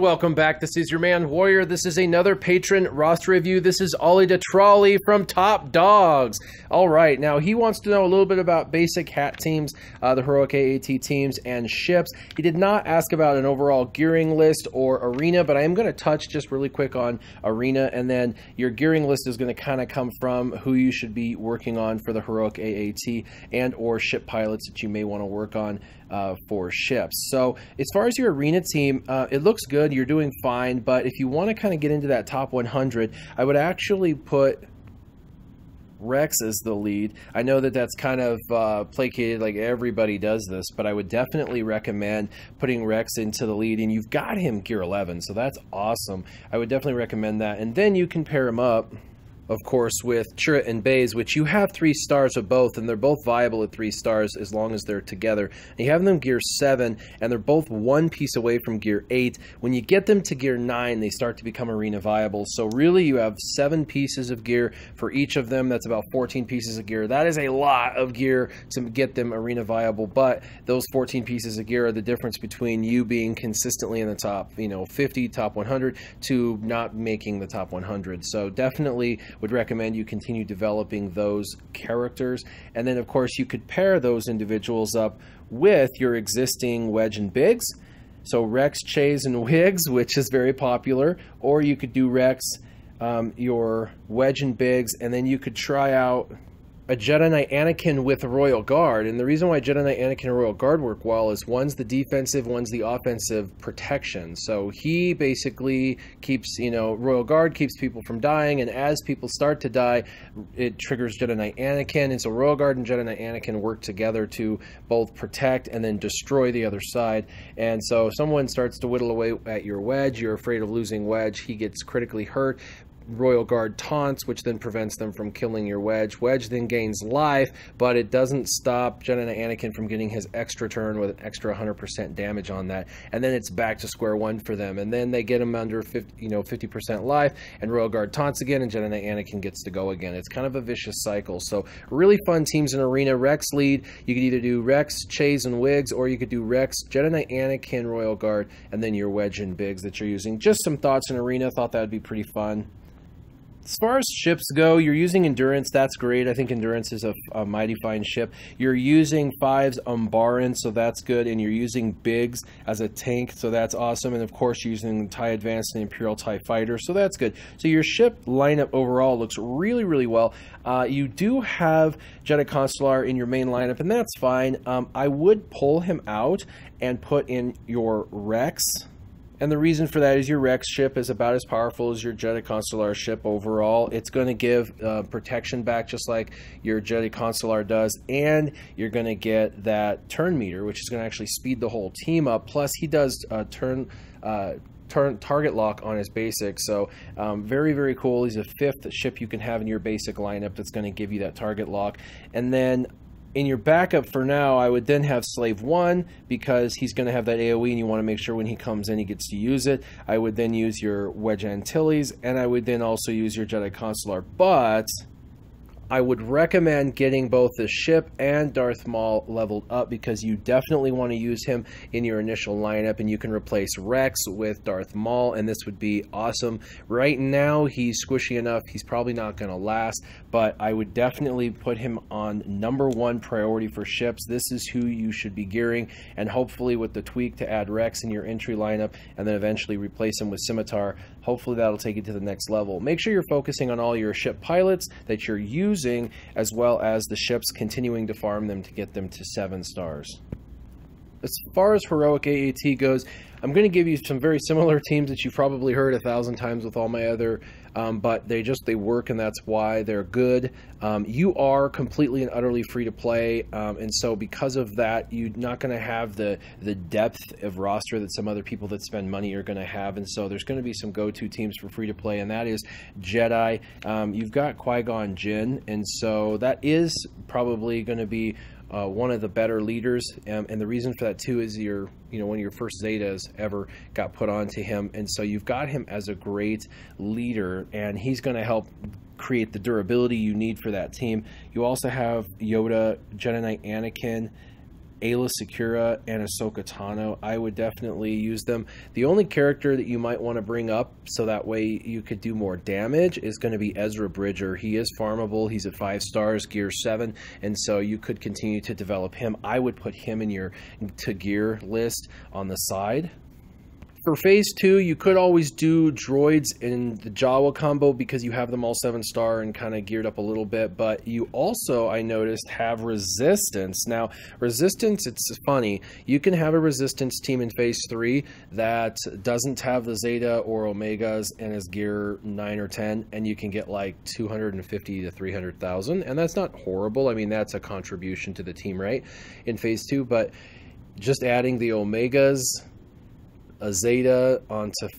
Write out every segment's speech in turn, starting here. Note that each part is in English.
welcome back. This is your man Warrior. This is another patron roster review. This is Ollydatrolly from Top Dogs. All right, now he wants to know a little bit about basic hat teams, the heroic AAT teams, and ships. He did not ask about an overall gearing list or arena, but I am going to touch just really quick on arena, and then your gearing list is going to kind of come from who you should be working on for the heroic AAT and or ship pilots that you may want to work on for ships. So as far as your arena team, it looks good. You're doing fine, but if you want to kind of get into that top 100, I would actually put Rex as the lead. I know that that's kind of placated, like everybody does this, but I would definitely recommend putting Rex into the lead, and you've got him gear 11, so that's awesome. I would definitely recommend that, and then you can pair him up, of course, with Chirrut and Baze, which you have 3 stars of both, and they're both viable at 3 stars as long as they're together. And you have them gear 7, and they're both 1 piece away from gear 8. When you get them to gear 9, they start to become arena viable. So really, you have 7 pieces of gear for each of them. That's about 14 pieces of gear. That is a lot of gear to get them arena viable, but those 14 pieces of gear are the difference between you being consistently in the top, 50, top 100, to not making the top 100. So definitely would recommend you continue developing those characters. And then of course you could pair those individuals up with your existing Wedge and Biggs. So Rex, Chase, and Wiggs, which is very popular, or you could do Rex, your Wedge and Biggs, and then you could try out a Jedi Knight Anakin with a Royal Guard. And the reason why Jedi Knight Anakin and Royal Guard work well is one's the defensive, one's the offensive protection. So he basically keeps, Royal Guard keeps people from dying, and as people start to die, it triggers Jedi Knight Anakin. And so Royal Guard and Jedi Knight Anakin work together to both protect and then destroy the other side. And so if someone starts to whittle away at your Wedge, you're afraid of losing Wedge, he gets critically hurt. Royal Guard taunts, which then prevents them from killing your Wedge. Wedge then gains life, but it doesn't stop Jedi Knight Anakin from getting his extra turn with an extra 100% damage on that. And then it's back to square one for them. And then they get him under 50% life, and Royal Guard taunts again, and Jedi Knight Anakin gets to go again. It's kind of a vicious cycle. So really fun teams in arena. Rex lead. You could either do Rex, Chase, and Wiggs, or you could do Rex, Jedi Knight Anakin, Royal Guard, and then your Wedge and Biggs that you're using. Just some thoughts in arena. Thought that would be pretty fun. As far as ships go, you're using Endurance. That's great. I think Endurance is a mighty fine ship. You're using 5's Umbaran, so that's good. And you're using Biggs as a tank, so that's awesome. And of course, you're using TIE Advanced and Imperial TIE Fighter, so that's good. So your ship lineup overall looks really, really well. You do have Jedi Consular in your main lineup, and that's fine. I would pull him out and put in your Rex. And the reason for that is your Rex ship is about as powerful as your Jedi Consular ship overall. It's going to give protection back just like your Jedi Consular does, and you're going to get that turn meter, which is going to actually speed the whole team up. Plus, he does target lock on his basic, so very, very cool. He's a 5th ship you can have in your basic lineup that's going to give you that target lock. And then in your backup for now, I would then have Slave 1 because he's going to have that AoE, and you want to make sure when he comes in he gets to use it. I would then use your Wedge Antilles, and I would then also use your Jedi Consular. But I would recommend getting both the ship and Darth Maul leveled up because you definitely want to use him in your initial lineup, and you can replace Rex with Darth Maul, and this would be awesome. Right now, he's squishy enough. He's probably not going to last, but I would definitely put him on #1 priority for ships. This is who you should be gearing, and hopefully with the tweak to add Rex in your entry lineup and then eventually replace him with Scimitar, hopefully that'll take you to the next level. Make sure you're focusing on all your ship pilots that you're using, as well as the ships, continuing to farm them to get them to 7 stars. As far as heroic AAT goes, I'm going to give you some very similar teams that you've probably heard 1,000 times with all my other, but they work, and that's why they're good. You are completely and utterly free to play, and so because of that, you're not going to have the depth of roster that some other people that spend money are going to have, and so there's going to be some go-to teams for free to play, and that is Jedi. You've got Qui-Gon Jinn, and so that is probably going to be one of the better leaders, and the reason for that too is one of your first Zetas ever got put onto him, and so you've got him as a great leader, and he's going to help create the durability you need for that team. You also have Yoda, Jedi Knight Anakin, Ayla Secura and Ahsoka Tano, I would definitely use them. The only character that you might want to bring up so that way you could do more damage is going to be Ezra Bridger. He is farmable. He's at 5 stars, gear 7, and so you could continue to develop him. I would put him in your to gear list on the side. For phase 2, you could always do droids in the Jawa combo because you have them all 7-star and kind of geared up a little bit, but you also, I noticed, have resistance. Now, resistance, it's funny. You can have a resistance team in phase 3 that doesn't have the Zeta or Omegas and is gear 9 or 10, and you can get like 250 to 300,000, and that's not horrible. I mean, that's a contribution to the team, right, in phase 2, but just adding the Omegas, a Zeta onto,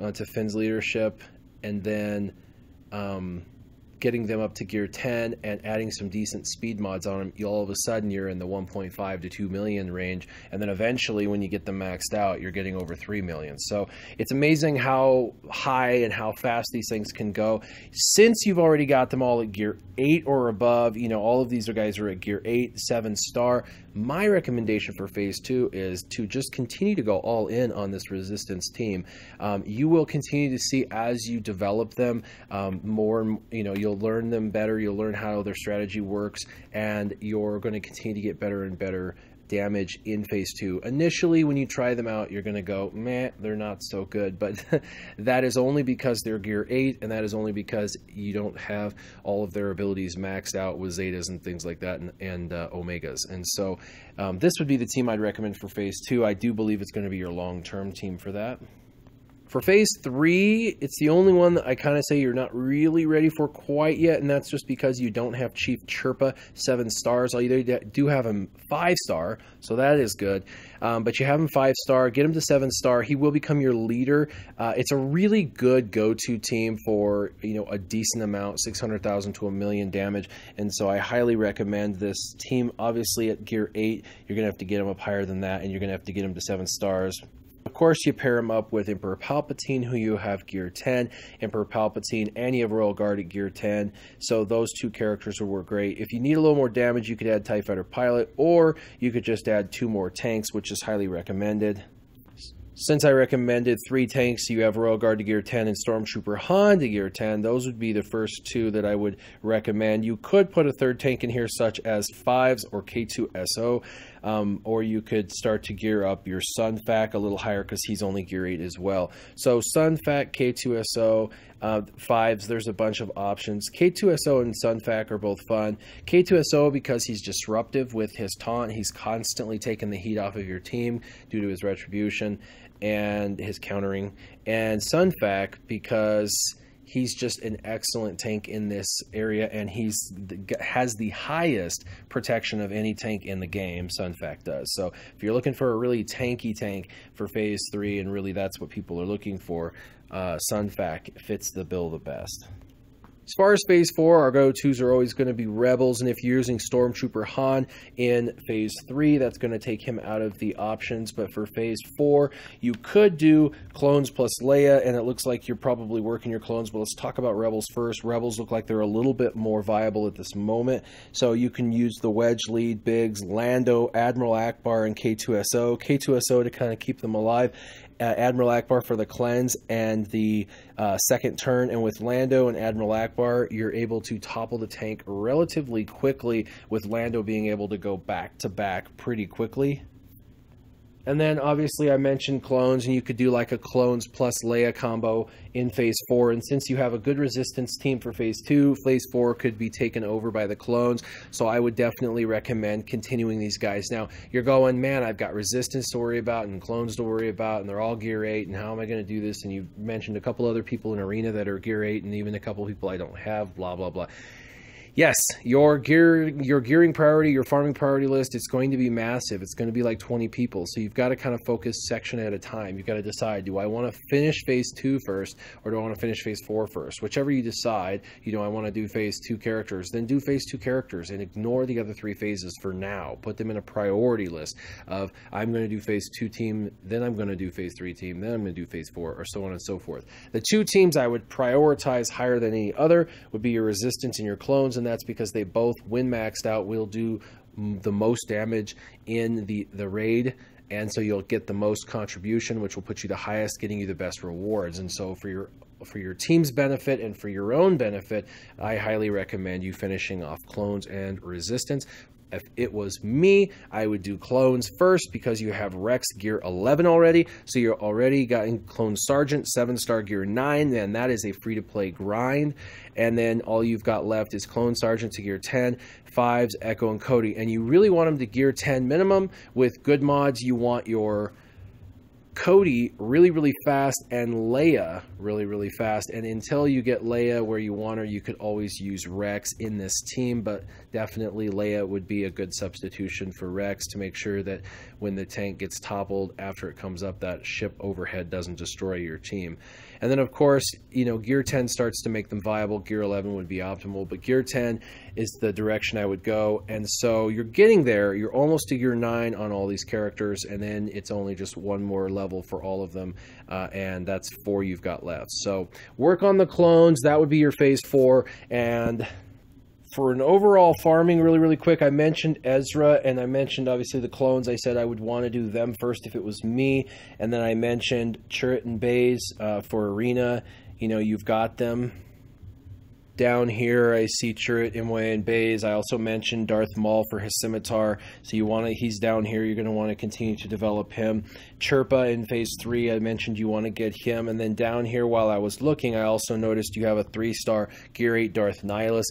onto Finn's leadership, and then getting them up to gear 10 and adding some decent speed mods on them, all of a sudden you're in the 1.5 to 2 million range, and then eventually when you get them maxed out, you're getting over 3 million. So it's amazing how high and how fast these things can go. Since you've already got them all at gear 8 or above, all of these guys are at gear 8, 7-star. My recommendation for phase 2 is to just continue to go all in on this resistance team. You will continue to see as you develop them more, you'll learn them better, you'll learn how their strategy works, and you're going to continue to get better and better damage in phase 2. Initially, when you try them out, you're going to go, meh, they're not so good, but that is only because they're gear 8, and that is only because you don't have all of their abilities maxed out with Zetas and things like that, and Omegas. And so this would be the team I'd recommend for phase 2. I do believe it's going to be your long-term team for that. For phase 3, it's the only one that I kind of say you're not really ready for quite yet, and that's just because you don't have Chief Chirpa 7 stars. All you do have him 5-star, so that is good. But you have him 5-star, get him to 7-star. He will become your leader. It's a really good go-to team for a decent amount, 600,000 to 1 million damage, and so I highly recommend this team. Obviously, at gear 8, you're going to have to get him up higher than that, and you're going to have to get him to 7 stars. Of course, you pair him up with Emperor Palpatine, who you have gear 10, Emperor Palpatine, and you have Royal Guard at gear 10. So those two characters will work great. If you need a little more damage, you could add TIE Fighter Pilot, or you could just add 2 more tanks, which is highly recommended. Since I recommended 3 tanks, you have Royal Guard to gear 10 and Stormtrooper Han to gear 10. Those would be the first 2 that I would recommend. You could put a 3rd tank in here, such as 5s or K2SO, or you could start to gear up your Sunfac a little higher because he's only gear 8 as well. So Sunfac, K2SO, 5s, there's a bunch of options. K2SO and Sunfac are both fun. K2SO because he's disruptive with his taunt. He's constantly taking the heat off of your team due to his retribution and his countering. And Sunfac because he's just an excellent tank in this area, and has the highest protection of any tank in the game. Sunfac does. So if you're looking for a really tanky tank for phase 3, and really that's what people are looking for, Sunfac fits the bill the best. As far as phase 4, our go-tos are always going to be Rebels, and if you're using Stormtrooper Han in phase 3, that's going to take him out of the options. But for phase 4, you could do clones plus Leia, and it looks like you're probably working your clones, but let's talk about Rebels first. Rebels look like they're a little bit more viable at this moment, so you can use the Wedge Lead, Biggs, Lando, Admiral Akbar, and K2SO. K2SO to kind of keep them alive, Admiral Akbar for the cleanse and the second turn, and with Lando and Admiral Akbar, you're able to topple the tank relatively quickly, with Lando being able to go back to back pretty quickly. And then obviously I mentioned clones, and you could do like a clones plus Leia combo in phase 4. And since you have a good resistance team for phase 2, phase 4 could be taken over by the clones. So I would definitely recommend continuing these guys. Now you're going, man, I've got resistance to worry about and clones to worry about, and they're all gear 8, and how am I going to do this? And you mentioned a couple other people in Arena that are gear 8, and even a couple people I don't have, blah, blah, blah. Yes, your gearing priority, your farming priority list, it's going to be massive. It's going to be like 20 people. So you've got to kind of focus section at a time. You've got to decide, do I want to finish phase 2 first, or do I want to finish phase 4 first? Whichever you decide, I want to do phase 2 characters, then do phase 2 characters and ignore the other 3 phases for now. Put them in a priority list of, I'm going to do phase 2 team, then I'm going to do phase 3 team, then I'm going to do phase 4, or so on and so forth. The 2 teams I would prioritize higher than any other would be your resistance and your clones, and that's because they both, when maxed out, will do the most damage in the raid, and so you'll get the most contribution, which will put you the highest, getting you the best rewards. And so for your team's benefit and for your own benefit, I highly recommend you finishing off clones and resistance. If it was me, I would do clones first because you have Rex gear 11 already. So you're already gotten clone sergeant 7-star gear 9, and that is a free-to-play grind. And then all you've got left is clone sergeant to gear 10, 5s, Echo, and Cody. And you really want them to gear 10 minimum. With good mods, you want your Cody really fast and Leia really fast, and until you get Leia where you want her, you could always use Rex in this team, but definitely Leia would be a good substitution for Rex to make sure that when the tank gets toppled after it comes up, that ship overhead doesn't destroy your team. And then of course, you know, gear 10 starts to make them viable. Gear 11 would be optimal, but gear 10 is the direction I would go. And so you're getting there, you're almost to gear 9 on all these characters, and then it's only just one more level for all of them, and that's 4 you've got left. So work on the clones. That would be your phase 4. And for an overall farming, really quick, I mentioned Ezra, and I mentioned obviously the clones. I said I would want to do them first if it was me, and then I mentioned Chirrut and Baze for arena. You know, you've got them. Down here, I see Chirrut, Imwe, and Baze. I also mentioned Darth Maul for his scimitar. So you want to, he's down here. You're going to want to continue to develop him. Chirpa in phase 3, I mentioned you want to get him. And then down here, while I was looking, I also noticed you have a 3-star gear 8 Darth Nihilus.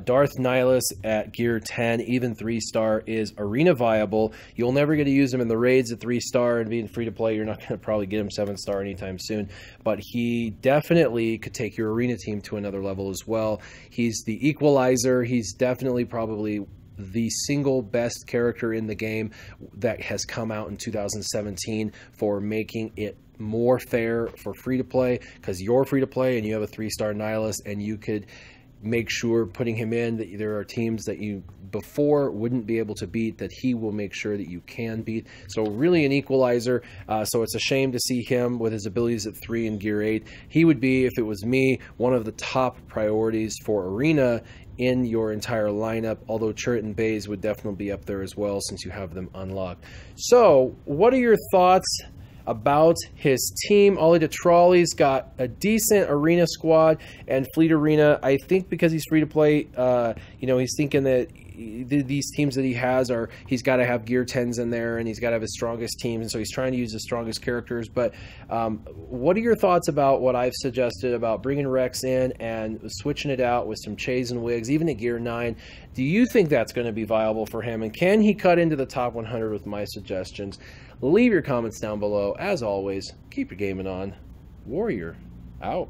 Darth Nihilus at gear 10, even 3-star, is arena viable. You'll never get to use him in the raids at 3-star, and being free to play, you're not going to probably get him 7-star anytime soon. But he definitely could take your arena team to another level as well. He's the equalizer. He's definitely probably the single best character in the game that has come out in 2017 for making it more fair for free to play, because you're free to play and you have a 3-star Nihilus, and you could make sure putting him in that there are teams that you before wouldn't be able to beat that he will make sure that you can beat. So really an equalizer. So it's a shame to see him with his abilities at 3 and gear 8. He would be, if it was me, one of the top priorities for arena in your entire lineup, although Chirrut and Baze would definitely be up there as well since you have them unlocked. So what are your thoughts about his team? Ollydatrolly's got a decent arena squad and fleet arena. I think because he's free to play, you know, he's thinking that these teams that he has are, he's got to have gear 10s in there, and he's got to have his strongest teams, and so he's trying to use the strongest characters. But what are your thoughts about what I've suggested about bringing Rex in and switching it out with some Chays and Wigs, even at gear 9? Do you think that's going to be viable for him, and can he cut into the top 100 with my suggestions? Leave your comments down below. As always, keep your gaming on. Warrior out.